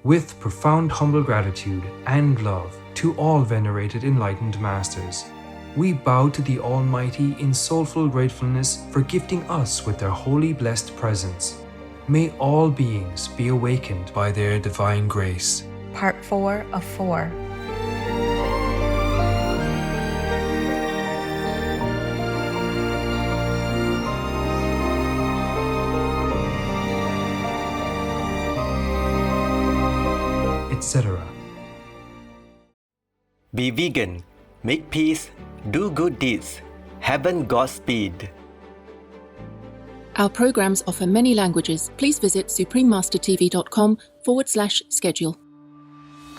With profound humble gratitude and love to all venerated enlightened masters, we bow to the Almighty in soulful gratefulness for gifting us with their holy blessed presence. May all beings be awakened by their divine grace. Part 4 of 4. Etc. Be vegan, make peace, do good deeds. Heaven Godspeed. Our programs offer many languages. Please visit suprememastertv.com/schedule.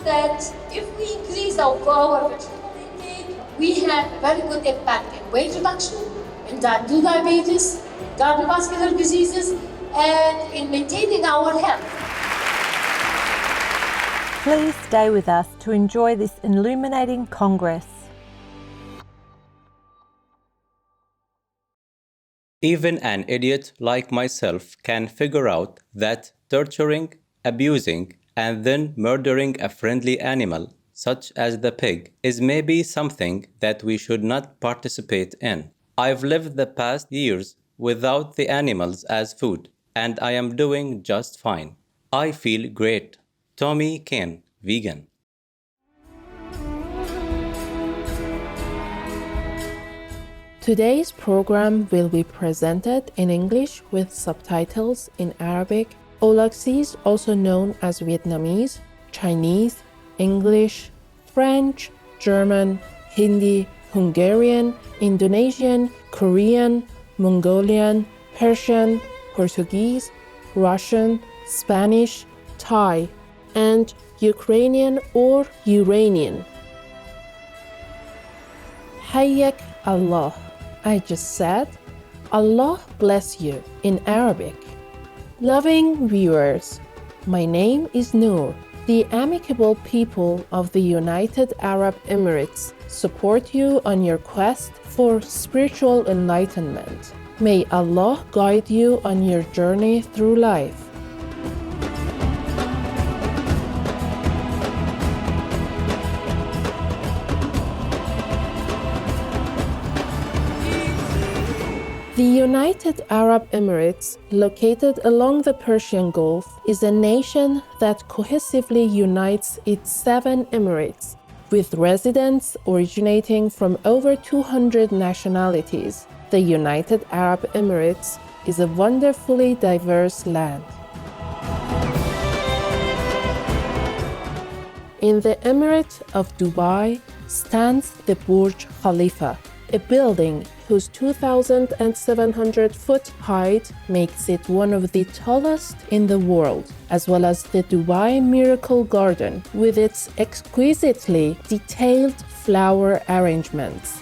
That if we increase our flour vegetable intake, we have very good impact in weight reduction, in type 2 diabetes, cardiovascular diseases, and in maintaining our health. Please stay with us to enjoy this illuminating Congress. Even an idiot like myself can figure out that torturing, abusing, and then murdering a friendly animal, such as the pig, is maybe something that we should not participate in. I've lived the past years without the animals as food, and I am doing just fine. I feel great. Tommy Kane, vegan. Today's program will be presented in English with subtitles in Arabic, Aulacese, also known as Vietnamese, Chinese, English, French, German, Hindi, Hungarian, Indonesian, Korean, Mongolian, Persian, Portuguese, Russian, Spanish, Thai, and Ukrainian or Uranian. Hayyak Allah. I just said, Allah bless you in Arabic. Loving viewers, my name is Noor. The amicable people of the United Arab Emirates support you on your quest for spiritual enlightenment. May Allah guide you on your journey through life. The United Arab Emirates, located along the Persian Gulf, is a nation that cohesively unites its 7 emirates, with residents originating from over 200 nationalities. The United Arab Emirates is a wonderfully diverse land. In the Emirate of Dubai stands the Burj Khalifa, a building whose 2,700-foot height makes it one of the tallest in the world, as well as the Dubai Miracle Garden with its exquisitely detailed flower arrangements.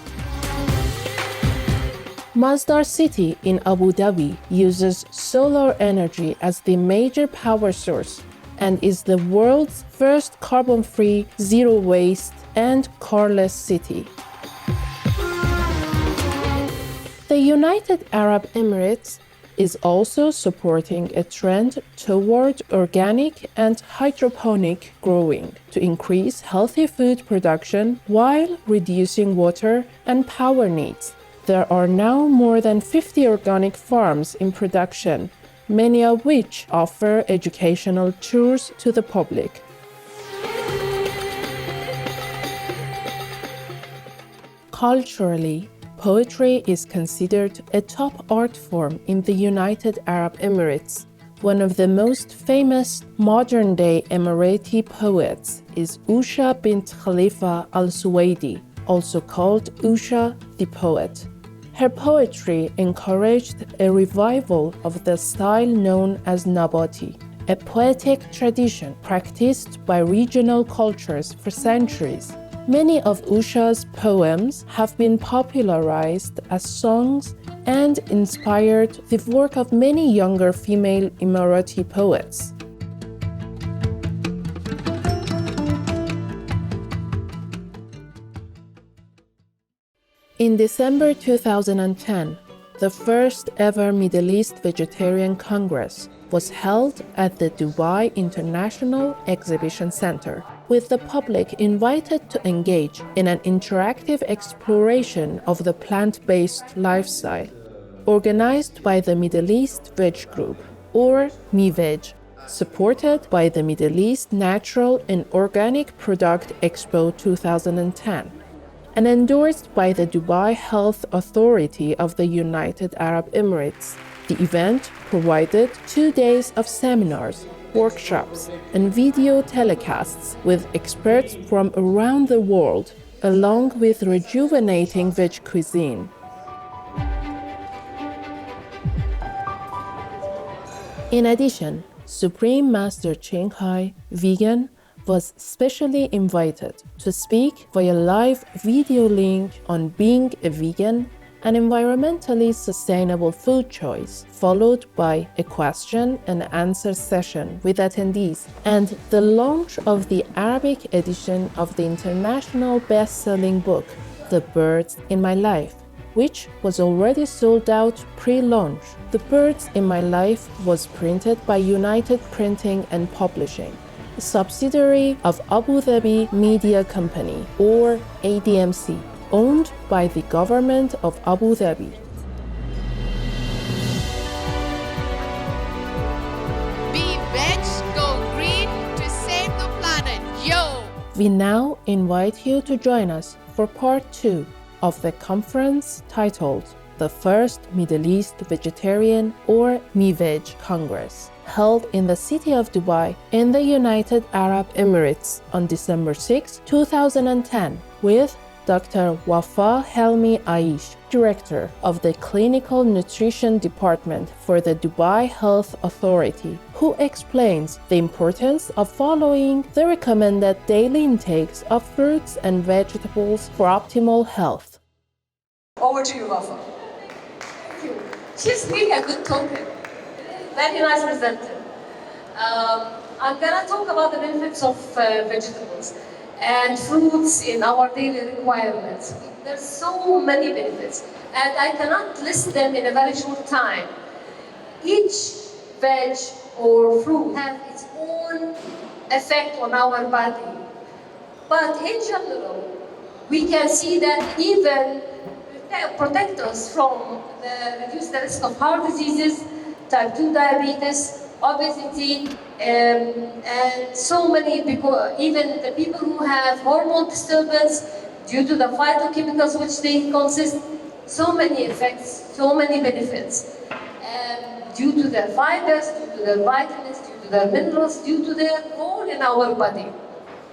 Masdar City in Abu Dhabi uses solar energy as the major power source and is the world's first carbon-free, zero-waste, and carless city. The United Arab Emirates is also supporting a trend toward organic and hydroponic growing to increase healthy food production while reducing water and power needs. There are now more than 50 organic farms in production, many of which offer educational tours to the public. Culturally, poetry is considered a top art form in the United Arab Emirates. One of the most famous modern-day Emirati poets is Usha bint Khalifa al-Suwaidi, also called Usha the Poet. Her poetry encouraged a revival of the style known as Nabati, a poetic tradition practiced by regional cultures for centuries. Many of Usha's poems have been popularized as songs and inspired the work of many younger female Emirati poets. In December 2010, the first ever Middle East Vegetarian Congress was held at the Dubai International Exhibition Center, with the public invited to engage in an interactive exploration of the plant-based lifestyle, organized by the Middle East Veg Group, or MiVeg, supported by the Middle East Natural and Organic Product Expo 2010, and endorsed by the Dubai Health Authority of the United Arab Emirates. The event provided 2 days of seminars, workshops, and video telecasts with experts from around the world, along with rejuvenating veg cuisine. In addition, Supreme Master Ching Hai, vegan, was specially invited to speak via live video link on being a vegan and environmentally sustainable food choice, followed by a question and answer session with attendees and the launch of the Arabic edition of the international best-selling book, The Birds in My Life, which was already sold out pre-launch. The Birds in My Life was printed by United Printing and Publishing, a subsidiary of Abu Dhabi Media Company, or ADMC, owned by the government of Abu Dhabi. Be veg, go green to save the planet, yo! We now invite you to join us for part 2 of the conference titled The First Middle East Vegetarian or MiVeg Congress, held in the city of Dubai in the United Arab Emirates on December 6, 2010, with Dr. Wafa Helmi Aish, Director of the Clinical Nutrition Department for the Dubai Health Authority, who explains the importance of following the recommended daily intakes of fruits and vegetables for optimal health. Over to you, Wafa. Thank you. She's really a good talker. Very nice presenter. I'm gonna talk about the benefits of vegetables and fruits in our daily requirements. There's so many benefits, and I cannot list them in a very short time. Each veg or fruit has its own effect on our body. But in general, we can see that even protect us from reduce the risk of heart diseases, type 2 diabetes, obesity, and so many people, even the people who have hormone disturbance due to the phytochemicals which they consist, so many effects, so many benefits. Due to their fibers, due to their vitamins, due to their minerals, due to their role in our body.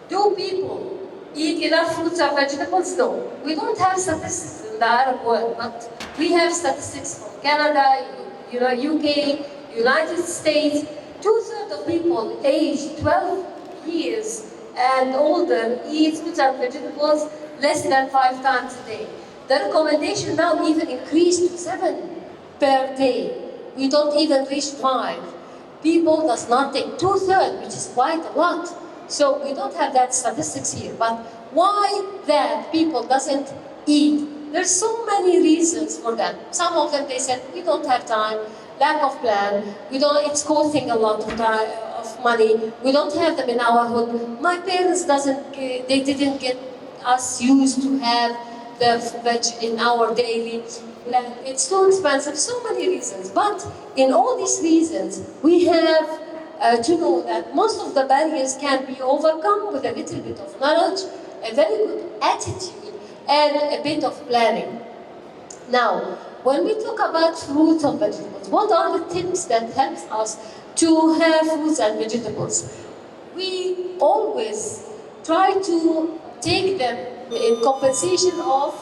Do people eat enough fruits or vegetables? No. We don't have statistics in the Arab world, but we have statistics from Canada, UK, United States. 2/3 of people aged 12 years and older eat fruits and vegetables less than 5 times a day. The recommendation now even increased to 7 per day. We don't even reach 5. People does not take 2/3, which is quite a lot. So we don't have that statistics here. But why that people doesn't eat? There's so many reasons for that. Some of them, they said, we don't have time, lack of plan, it's costing a lot of time, of money, we don't have them in our home. My parents they didn't get us used to have the veg in our daily. It's too expensive, so many reasons. But in all these reasons, we have to know that most of the barriers can be overcome with a little bit of knowledge, a very good attitude, and a bit of planning. Now, when we talk about fruits and vegetables, what are the tips that help us to have fruits and vegetables? We always try to take them in compensation of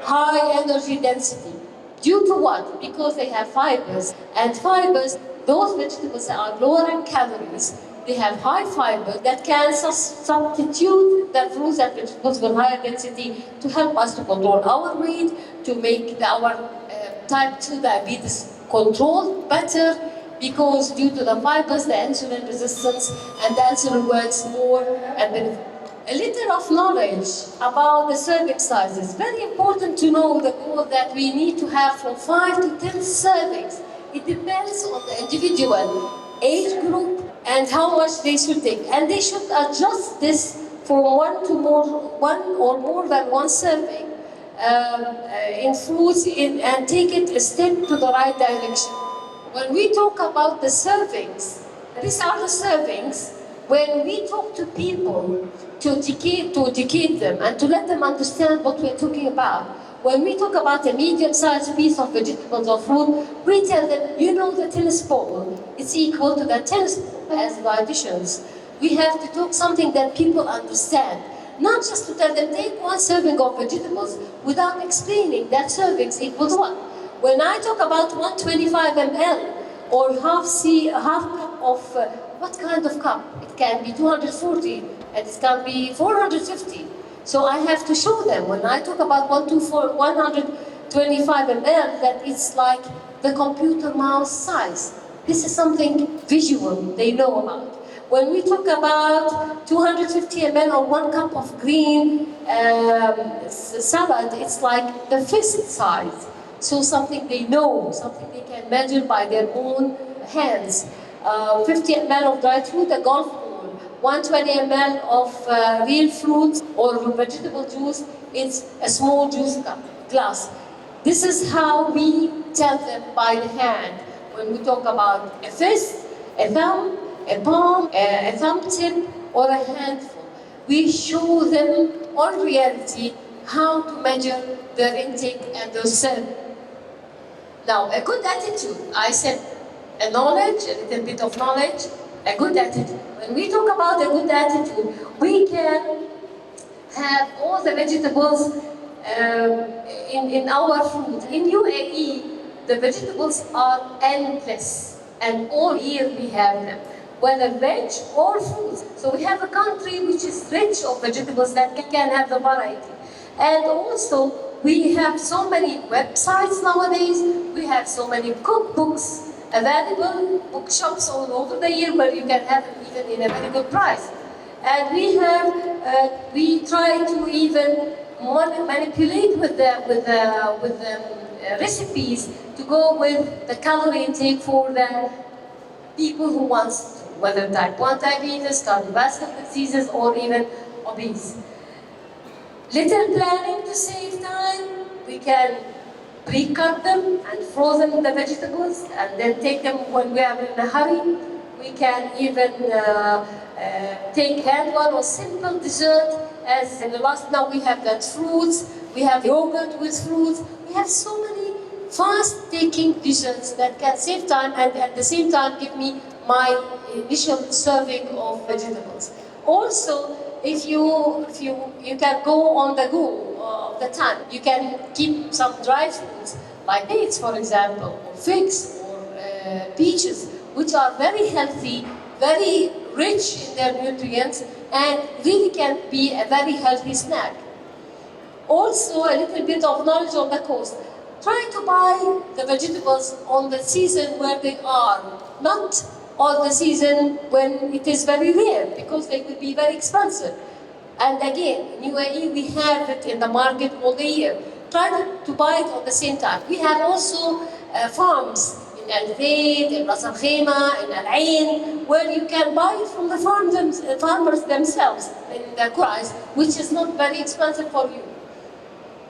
high energy density. Due to what? Because they have fibers, and fibers, those vegetables are lower in calories. They have high fiber that can substitute the fruits and vegetables with higher density to help us to control our weight, to make our type 2 diabetes controlled better, because due to the fibers, the insulin resistance and the insulin works more and benefit. A little of knowledge about the serving sizes. Very important to know the goal that we need to have from 5 to 10 servings. It depends on the individual. age group, and how much they should take. And they should adjust this from one or more than one serving in fruits and take it a step to the right direction. When we talk about the servings, these are the servings. When we talk to people to educate them and to let them understand what we're talking about, when we talk about a medium-sized piece of vegetables or fruit, we tell them, you know, the tennis ball, it's equal to the tennis ball as the additions. We have to talk something that people understand. Not just to tell them, take one serving of vegetables without explaining that servings equals what. When I talk about 125 ml or half cup of, what kind of cup? It can be 240 and it can be 450. So I have to show them when I talk about 125 ml that it's like the computer mouse size. This is something visual they know about. When we talk about 250 ml or 1 cup of green salad, it's like the fist size. So something they know, something they can measure by their own hands. 50 ml of dried fruit, a golf ball. 120 ml of real fruit or vegetable juice, it's a small juice glass. This is how we tell them by the hand. When we talk about a fist, a thumb, a palm, a thumb tip, or a handful, we show them on reality how to measure their intake and their serving. Now, a good attitude, I said a knowledge, a little bit of knowledge, a good attitude. When we talk about a good attitude, we can have all the vegetables in our food. In UAE, the vegetables are endless, and all year we have them, whether veg or fruits. So we have a country which is rich of vegetables that can have the variety. And also, we have so many websites nowadays, we have so many cookbooks available, bookshops all over the year where you can have them even in a very good price. And we try to even manipulate with the recipes to go with the calorie intake for the people who want, whether type 1 diabetes, cardiovascular diseases, or even obese. Little planning to save time, we can pre-cut them and frozen the vegetables and then take them when we are in a hurry. We can even take hand one or simple dessert as in the last. Now we have that fruits, we have yogurt with fruits. We have so many fast-taking desserts that can save time and at the same time give me my initial serving of vegetables. Also, if you can go on the go of the time, you can keep some dry fruits like dates, for example, or figs or peaches, which are very healthy, very rich in their nutrients, and really can be a very healthy snack. Also, a little bit of knowledge on the coast. Try to buy the vegetables on the season where they are, not on the season when it is very rare, because they will be very expensive. And again, in UAE, we have it in the market all the year. Try to buy it at the same time. We have also farms in Al Zaid, in Ras Al Khaimah, in Al Ain, where you can buy it from the farmers themselves in the price, which is not very expensive for you.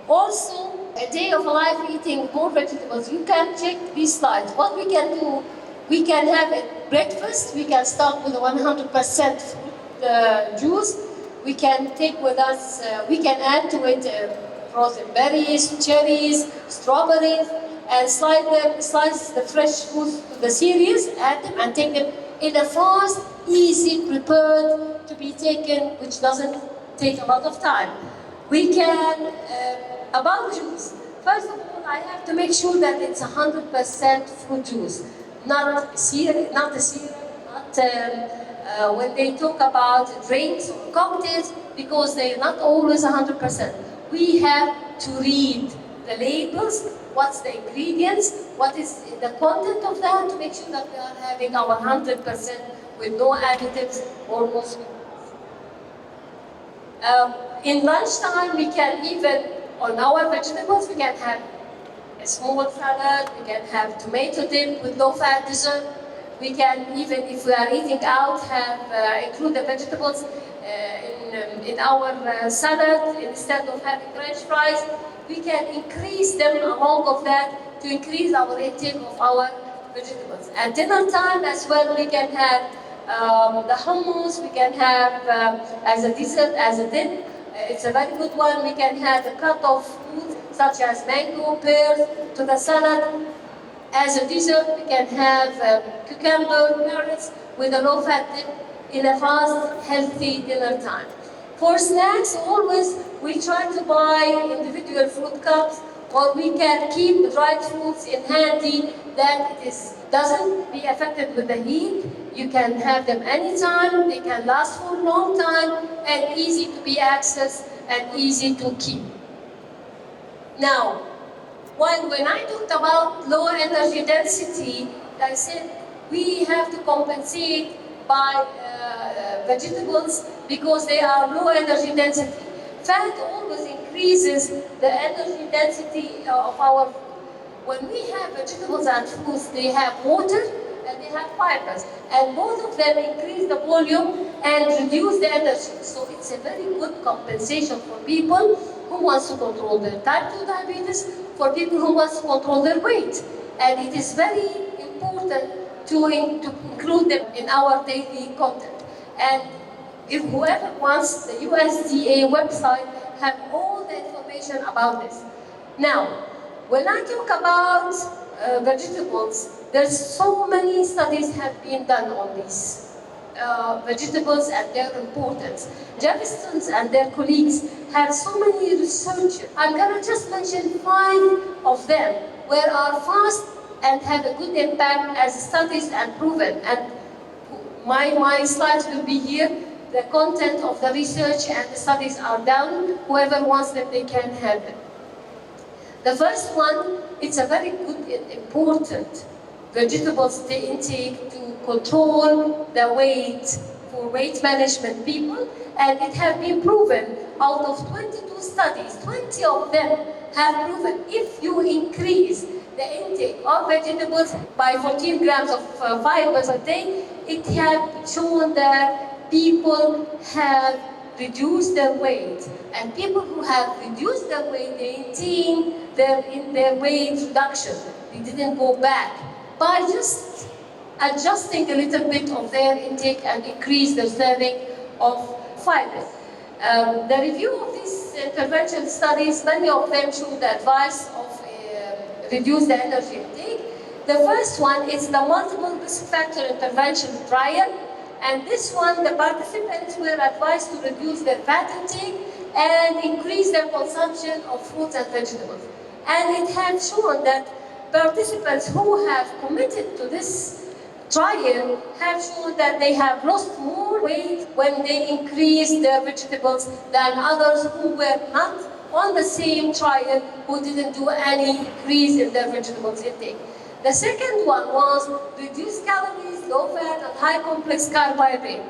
Also, a day of life eating more vegetables, you can check these slides. What we can do, we can have a breakfast. We can start with 100% juice. We can take with us, we can add to it frozen berries, cherries, strawberries, and slice the fresh fruits to the series, add them and take them in a fast, easy, prepared to be taken, which doesn't take a lot of time. We can, about juice, first of all, I have to make sure that it's 100% fruit juice, not syrup, not when they talk about drinks or cocktails, because they're not always 100%. We have to read the labels, what's the ingredients, what is the content of that, to make sure that we are having our 100% with no additives or no sweeteners. In lunchtime, we can even, on our vegetables, we can have a small salad, we can have tomato dip with low-fat dessert. We can, even if we are eating out, include the vegetables in our salad instead of having French fries. We can increase them along of that to increase our intake of our vegetables. At dinner time as well, we can have the hummus. We can have as a dessert, as a dip. It's a very good one. We can have a cut of fruit such as mango, pears to the salad. As a dessert, we can have cucumber, carrots with a low-fat dip in a fast, healthy dinner time. For snacks, always we try to buy individual fruit cups, or we can keep the dried fruits in handy that it doesn't be affected with the heat. You can have them anytime, they can last for a long time, and easy to be accessed and easy to keep. Now, when I talked about low energy density, I said we have to compensate by vegetables because they are low energy density. Fat always increases the energy density of our food. When we have vegetables and fruits, they have water and they have fibers, and both of them increase the volume and reduce the energy. So it's a very good compensation for people who wants to control their type 2 diabetes, for people who wants to control their weight. And it is very important to include them in our daily content. And if whoever wants, the USDA website have all the information about this. Now, when I talk about vegetables, there's so many studies have been done on these vegetables and their importance. Jefferson's and their colleagues have so many research. I'm gonna just mention 5 of them where are fast and have a good impact as studies and proven. And my slides will be here. The content of the research and the studies are down. Whoever wants them, they can have them. The first one, it's a very good and important vegetables intake to control the weight for weight management people, and it has been proven out of 22 studies, 20 of them have proven if you increase the intake of vegetables by 14 grams of fibers a day, it has shown that people have reduced their weight, and people who have reduced their weight, they maintain their weight reduction. They didn't go back by just adjusting a little bit of their intake and increase the serving of fibers. The review of these intervention studies, many of them show the advice of reduce the energy intake. The first one is the multiple risk factor intervention trial. And this one, the participants were advised to reduce their fat intake and increase their consumption of fruits and vegetables. And it had shown that participants who have committed to this trial have shown that they have lost more weight when they increased their vegetables than others who were not on the same trial, who didn't do any increase in their vegetables intake. The second one was reduce calories, low fat, and high complex carbohydrate.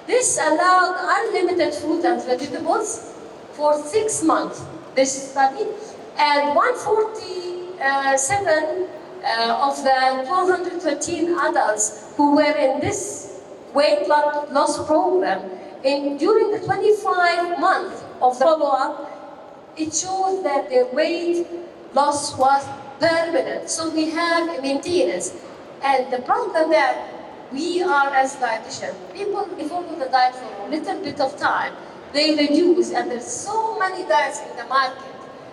This allowed unlimited fruit and vegetables for 6 months, this study, and 147 of the 113 adults who were in this weight loss program, during the 25 months of the follow-up, it shows that their weight loss was permanent. So we have a maintenance. And the problem that we are as dietitians, people follow the diet for a little bit of time, they reduce, and there's so many diets in the market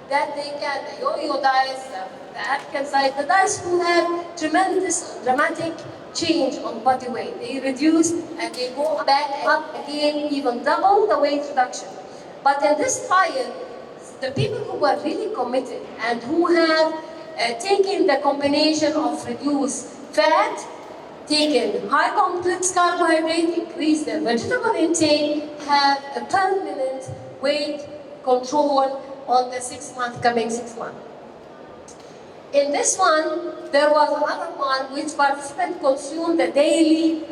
that they can, the yo-yo diets, the Atkins diet, the diets who have tremendous, dramatic change on body weight. They reduce and they go back up again, even double the weight reduction. But in this trial, the people who were really committed and who have taken the combination of reduced fat, taken high complex carbohydrate, increased their vegetable intake, have a permanent weight control on the 6 month, coming 6 months. In this one, there was another one which participants consumed a daily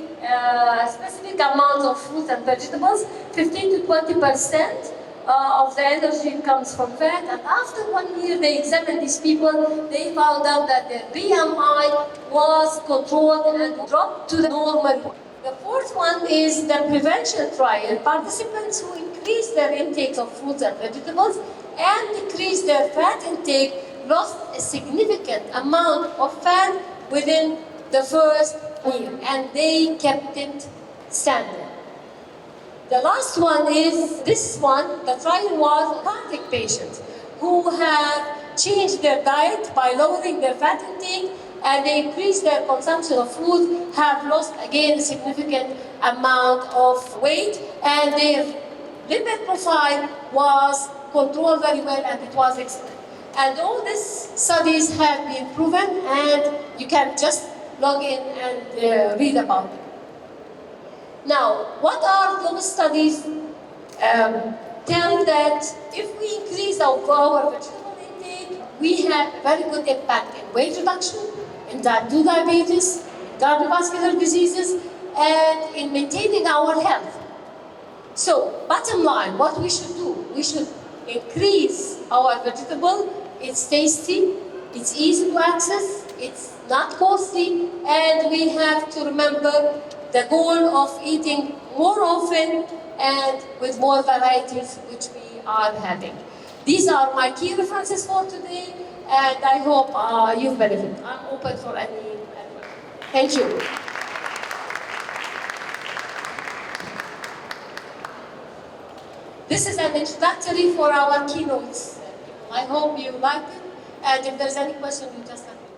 specific amount of fruits and vegetables, 15 to 20%, of the energy comes from fat, and after 1 year they examined these people, they found out that their BMI was controlled and dropped to the normal. The fourth one is the prevention trial. Participants who increased their intake of fruits and vegetables and decreased their fat intake lost a significant amount of fat within the first year, and they kept it standing. The last one is this one. The trial was cardiac patients who have changed their diet by lowering their fat intake and they increased their consumption of food, have lost again a significant amount of weight, and their lipid profile was controlled very well, and it was excellent. And all these studies have been proven, and you can just log in and read about them. Now, what are those studies tell that if we increase our vegetable intake, we have very good impact in weight reduction, in type 2 diabetes, cardiovascular diseases, and in maintaining our health. So, bottom line, what we should do, we should increase our vegetable. It's tasty, it's easy to access, it's not costly, and we have to remember the goal of eating more often and with more varieties, which we are having. These are my key references for today, and I hope you benefit. I'm open for any. Thank you. This is an introductory for our keynotes. I hope you liked it, and if there's any question, you just let me know.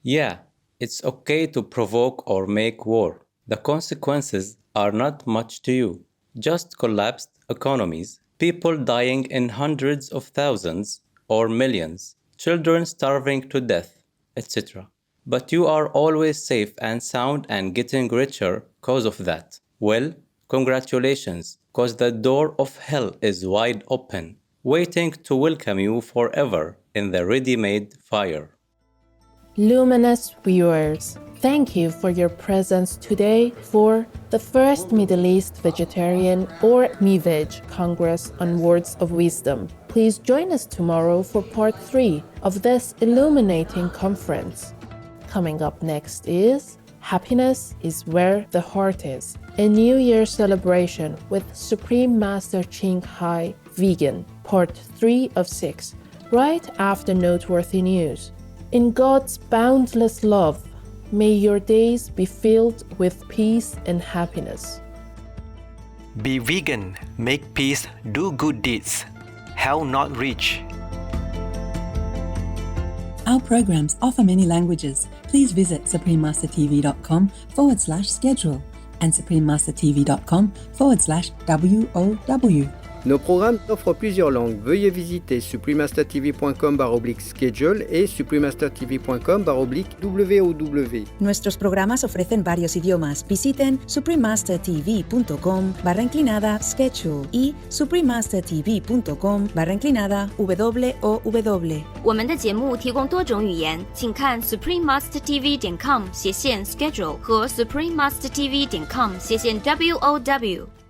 Yeah, it's okay to provoke or make war. The consequences are not much to you. Just collapsed economies, people dying in hundreds of thousands or millions, children starving to death, etc. But you are always safe and sound and getting richer because of that. Well, congratulations, because the door of hell is wide open, waiting to welcome you forever in the ready-made fire. Luminous viewers, thank you for your presence today for the first Middle East Vegetarian or MIVEG Congress on Words of Wisdom. Please join us tomorrow for part 3 of this illuminating conference. Coming up next is Happiness is Where the Heart Is, a New Year celebration with Supreme Master Ching Hai Vegan, part 3 of 6, right after Noteworthy News. In God's boundless love, may your days be filled with peace and happiness. Be vegan, make peace, do good deeds. Hell not reach. Our programs offer many languages. Please visit suprememastertv.com/schedule and suprememastertv.com/WOW. Nos programmes offrent plusieurs langues. Veuillez visiter suprememastertv.com/schedule et suprememastertv.com/WOW. Nuestros programas ofrecen varios idiomas. Visiten suprememastertv.com/schedule y suprememastertv.com/WOW。我们的节目提供多种语言，请看 suprememastertv.com/schedule 和 suprememastertv.com/WOW。